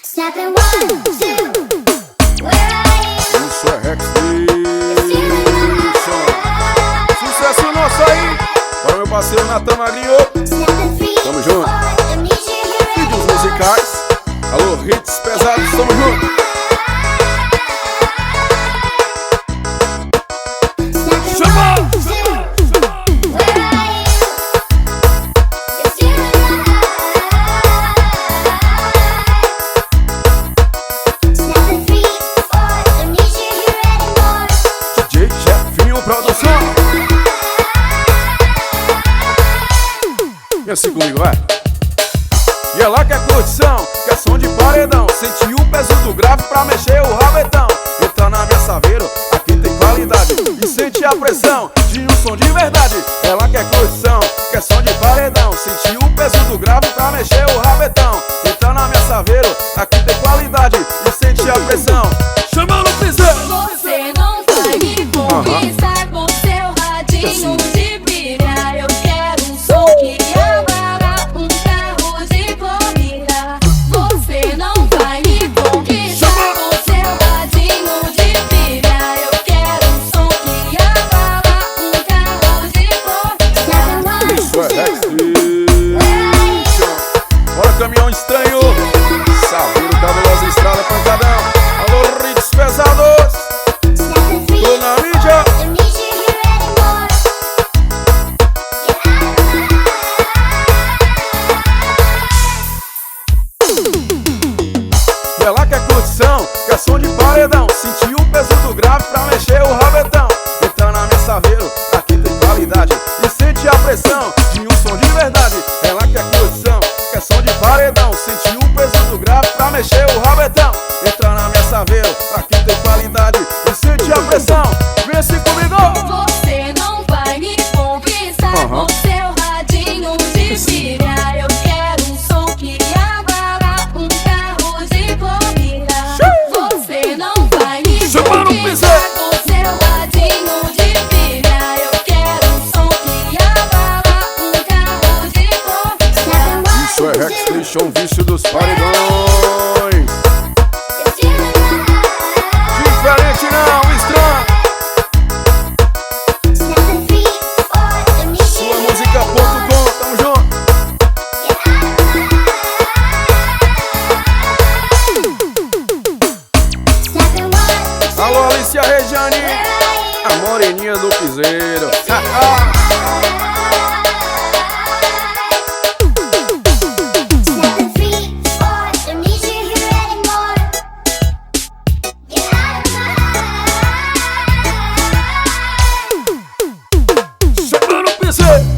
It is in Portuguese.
Snapping 1, 2, where are you? Isso é Rex Nation. Sucesso nosso aí. Para meu parceiro Natan Magrinho. Tamo junto. Vídeos musicais. Alô, hits pesados, tamo junto. Produção. E assim comigo, vai. E ela quer curtição, quer som de paredão. Sente o peso do grave pra mexer o rabetão. Entra na minha Saveiro, aqui tem qualidade. E sente a pressão de um som de verdade. Ela quer curtição, quer som de paredão. Sente o peso do grave pra mexer o rabetão. Entra na minha Saveiro, aqui tem qualidade. E sente a pressão. Chama no piseiro. Você não vai me conquistar. De brilhar, eu quero um som que abala um carro de corrida. Você não vai me conquistar com seu radinho de brilhar. Eu quero um som que abala um carro de corrida. Isso é Rex. Bora, caminhão estranho. Saveiro, cabulosa estrada, pancadão. Alô, hits pesados. Tô na mídia. Ela quer curtição, quer som de paredão. Sentir o peso do grave pra mexer o rabetão. Entra na minha Saveiro, aqui tem qualidade. E sente a pressão de um som de verdade. Ela quer curtição, quer som de paredão. Sentir o peso do grave pra mexer o rabetão. Entra na minha Saveiro, aqui tem qualidade. E sente a pressão, vem assim comigo. Você não vai me conquistar com seu radinho de brilhar. Eu quero um som que abala um carro de corrida. Você não vai me conquistar com seu radinho de brilhar. Eu quero um som que abala um carro de corrida. Isso é Rex Nation, vício dos paredões. Diferente não, estranho. Suamusica.com, tamo junto. Alô, Alicia Regiane, a moreninha do piseiro. Chama no piseiro.